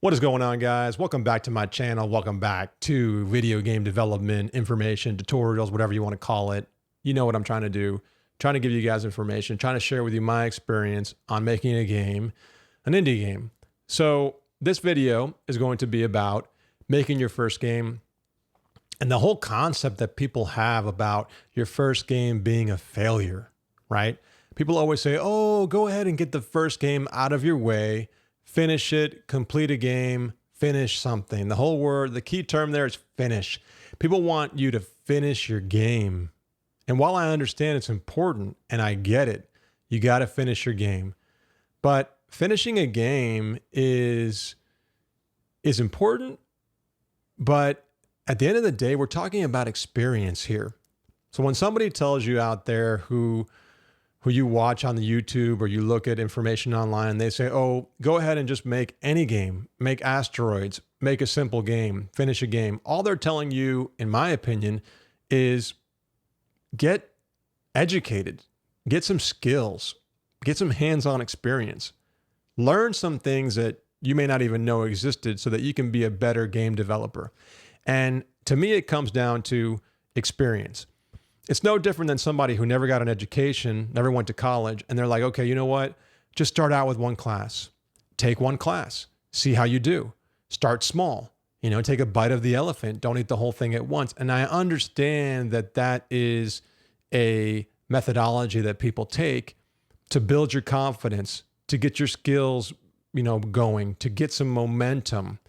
What is going on, guys? Welcome back to my channel. Welcome back to video game development, information, tutorials, whatever you want to call it. You know what I'm trying to do. Trying to give you guys information, trying to share with you my experience on making a game, an indie game. So this video is going to be about making your first game and the whole concept that people have about your first game being a failure, right? People always say, oh, go ahead and get the first game out of your way. Finish it, complete a game, finish something. The key term there is finish. People want you to finish your game. And while I understand it's important and I get it, you got to finish your game. But finishing a game is important. But at the end of the day, we're talking about experience here. So when somebody tells you out there who you watch on the YouTube or you look at information online, they say, oh, go ahead and just make any game, make asteroids, make a simple game, finish a game. All they're telling you, in my opinion, is get educated, get some skills, get some hands-on experience, learn some things that you may not even know existed so that you can be a better game developer. And to me, it comes down to experience. It's no different than somebody who never got an education, never went to college, and they're like, okay, you know what? Just start out with one class. Take one class. See how you do. Start small. Take a bite of the elephant. Don't eat the whole thing at once. And I understand that that is a methodology that people take to build your confidence, to get your skills, going, to get some momentum.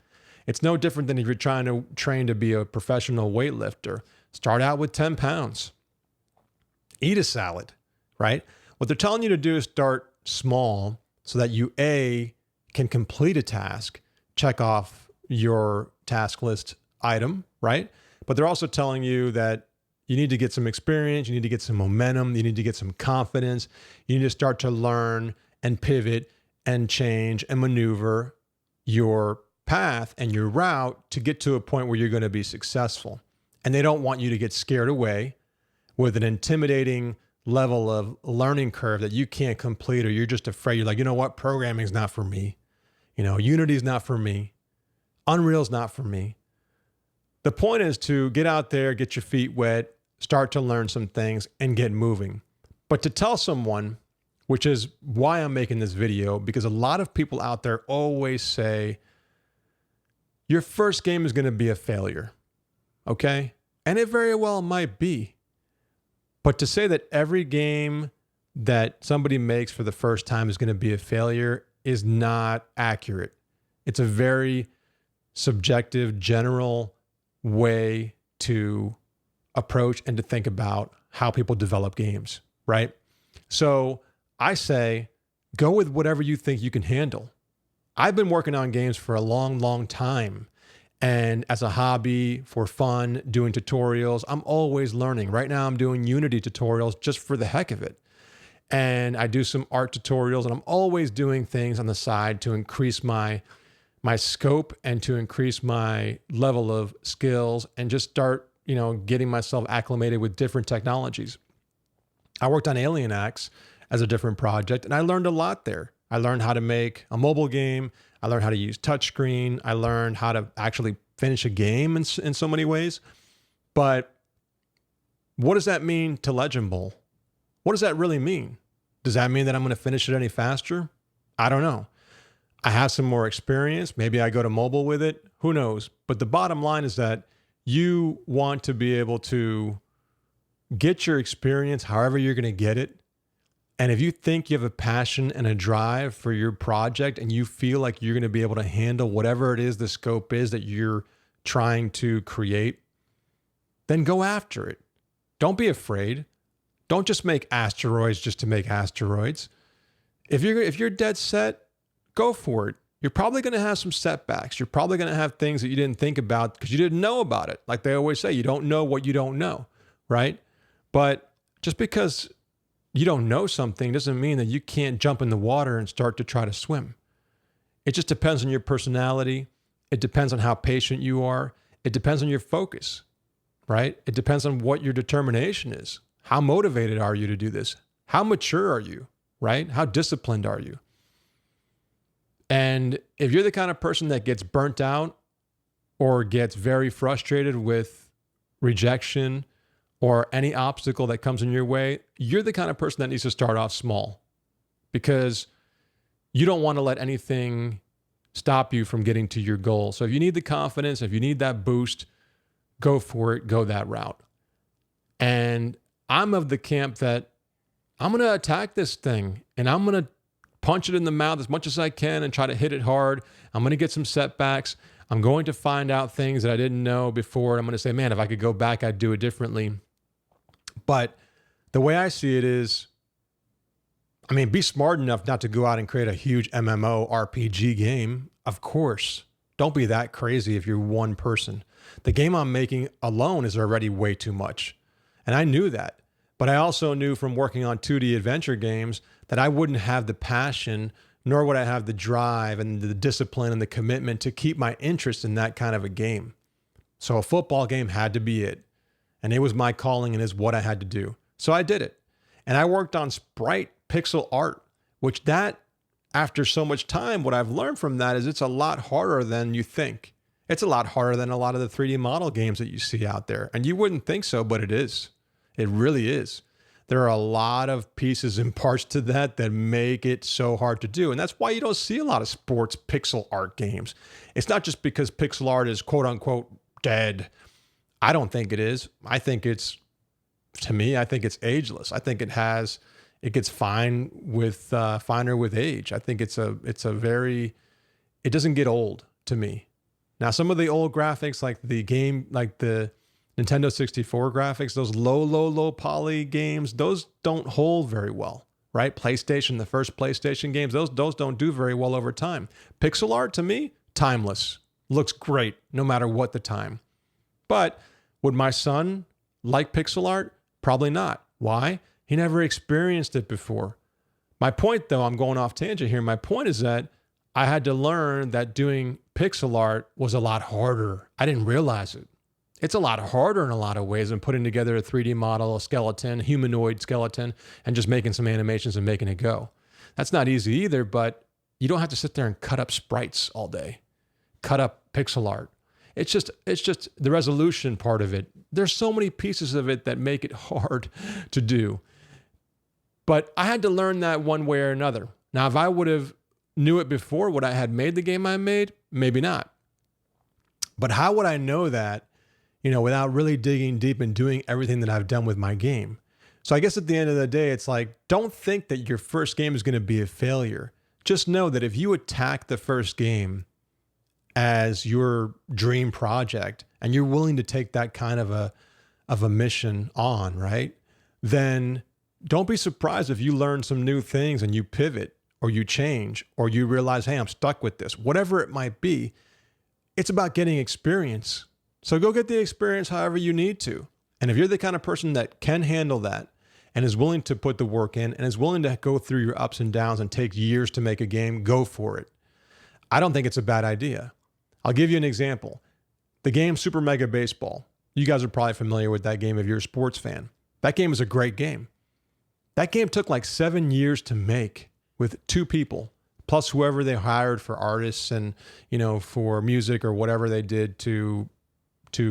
It's no different than if you're trying to train to be a professional weightlifter. Start out with 10 pounds. Eat a salad, right? What they're telling you to do is start small so that you, A, can complete a task, check off your task list item, right? But they're also telling you that you need to get some experience, you need to get some momentum, you need to get some confidence, you need to start to learn and pivot and change and maneuver your path and your route to get to a point where you're going to be successful. And they don't want you to get scared away with an intimidating level of learning curve that you can't complete, or you're just afraid. You're like, you know what? Programming's not for me. Unity's not for me. Unreal's not for me. The point is to get out there, get your feet wet, start to learn some things and get moving. But to tell someone, which is why I'm making this video, because a lot of people out there always say, your first game is going to be a failure. Okay? And it very well might be. But to say that every game that somebody makes for the first time is going to be a failure is not accurate. It's a very subjective, general way to approach and to think about how people develop games, right? So I say, go with whatever you think you can handle. I've been working on games for a long, long time. And as a hobby, for fun, doing tutorials, I'm always learning. Right now, I'm doing Unity tutorials just for the heck of it. And I do some art tutorials, and I'm always doing things on the side to increase my scope and to increase my level of skills and just start, getting myself acclimated with different technologies. I worked on Alien X as a different project, and I learned a lot there. I learned how to make a mobile game. I learned how to use touchscreen. I learned how to actually finish a game in so many ways. But what does that mean to Legend Bowl? What does that really mean? Does that mean that I'm going to finish it any faster? I don't know. I have some more experience. Maybe I go to mobile with it. Who knows? But the bottom line is that you want to be able to get your experience however you're going to get it. And if you think you have a passion and a drive for your project and you feel like you're going to be able to handle whatever it is the scope is that you're trying to create, then go after it. Don't be afraid. Don't just make asteroids just to make asteroids. If you're dead set, go for it. You're probably going to have some setbacks. You're probably going to have things that you didn't think about because you didn't know about it. Like they always say, you don't know what you don't know, right? But just because you don't know something doesn't mean that you can't jump in the water and start to try to swim. It just depends on your personality. It depends on how patient you are. It depends on your focus, right? It depends on what your determination is. How motivated are you to do this? How mature are you, right? How disciplined are you? And if you're the kind of person that gets burnt out or gets very frustrated with rejection or any obstacle that comes in your way, you're the kind of person that needs to start off small, because you don't want to let anything stop you from getting to your goal. So if you need the confidence, if you need that boost, go for it, go that route. And I'm of the camp that I'm going to attack this thing and I'm going to punch it in the mouth as much as I can and try to hit it hard. I'm going to get some setbacks. I'm going to find out things that I didn't know before. I'm going to say, man, if I could go back, I'd do it differently. But the way I see it is, I mean, be smart enough not to go out and create a huge MMO RPG game. Of course, don't be that crazy if you're one person. The game I'm making alone is already way too much. And I knew that. But I also knew from working on 2D adventure games that I wouldn't have the passion, nor would I have the drive and the discipline and the commitment to keep my interest in that kind of a game. So a football game had to be it. And it was my calling and is what I had to do. So I did it. And I worked on sprite pixel art, which that, after so much time, what I've learned from that is it's a lot harder than you think. It's a lot harder than a lot of the 3D model games that you see out there. And you wouldn't think so, but it is. It really is. There are a lot of pieces and parts to that that make it so hard to do. And that's why you don't see a lot of sports pixel art games. It's not just because pixel art is quote unquote dead. I don't think it is. I think it's, to me, I think it's ageless. I think it gets finer with age. I think it doesn't get old to me. Now, some of the old graphics, like the Nintendo 64 graphics, those low poly games, those don't hold very well, right? PlayStation, the first PlayStation games, those don't do very well over time. Pixel art, to me, timeless. Looks great no matter what the time. But would my son like pixel art? Probably not. Why? He never experienced it before. My point, though, I'm going off tangent here. My point is that I had to learn that doing pixel art was a lot harder. I didn't realize it. It's a lot harder in a lot of ways than putting together a 3D model, a skeleton, humanoid skeleton, and just making some animations and making it go. That's not easy either, but you don't have to sit there and cut up sprites all day, cut up pixel art. It's just the resolution part of it. There's so many pieces of it that make it hard to do. But I had to learn that one way or another. Now, if I would have knew it before, would I had made the game I made? Maybe not. But how would I know that, without really digging deep and doing everything that I've done with my game? So I guess at the end of the day, it's like, don't think that your first game is going to be a failure. Just know that if you attack the first game as your dream project and you're willing to take that kind of a mission on, right? Then don't be surprised if you learn some new things and you pivot or you change or you realize, hey, I'm stuck with this. Whatever it might be, it's about getting experience. So go get the experience however you need to. And if you're the kind of person that can handle that and is willing to put the work in and is willing to go through your ups and downs and take years to make a game, go for it. I don't think it's a bad idea. I'll give you an example. The game Super Mega Baseball. You guys are probably familiar with that game if you're a sports fan. That game is a great game. That game took like 7 years to make with 2 people, plus whoever they hired for artists and, for music or whatever they did to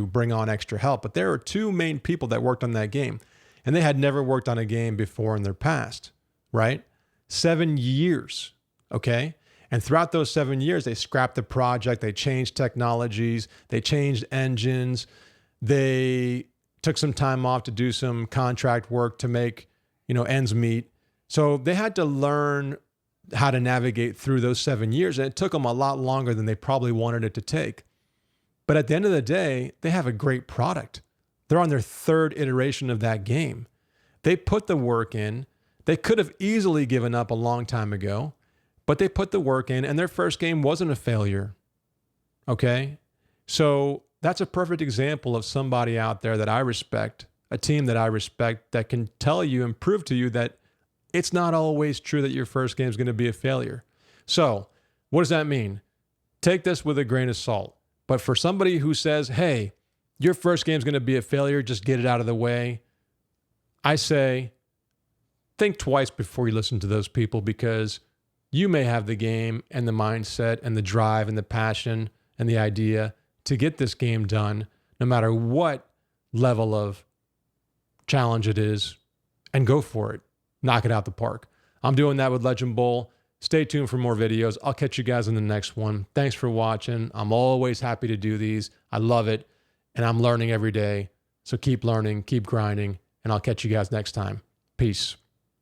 bring on extra help. But there are 2 main people that worked on that game, and they had never worked on a game before in their past, right? 7 years, okay? And throughout those 7 years, they scrapped the project, they changed technologies, they changed engines, they took some time off to do some contract work to make, ends meet. So they had to learn how to navigate through those 7 years, and it took them a lot longer than they probably wanted it to take. But at the end of the day, they have a great product. They're on their 3rd iteration of that game. They put the work in. They could have easily given up a long time ago, but they put the work in, and their first game wasn't a failure. Okay? So that's a perfect example of somebody out there that I respect, a team that I respect, that can tell you and prove to you that it's not always true that your first game is going to be a failure. So what does that mean? Take this with a grain of salt. But for somebody who says, hey, your first game is going to be a failure, just get it out of the way, I say, think twice before you listen to those people, because you may have the game and the mindset and the drive and the passion and the idea to get this game done, no matter what level of challenge it is, and go for it. Knock it out the park. I'm doing that with Legend Bowl. Stay tuned for more videos. I'll catch you guys in the next one. Thanks for watching. I'm always happy to do these. I love it, and I'm learning every day. So keep learning, keep grinding, and I'll catch you guys next time. Peace.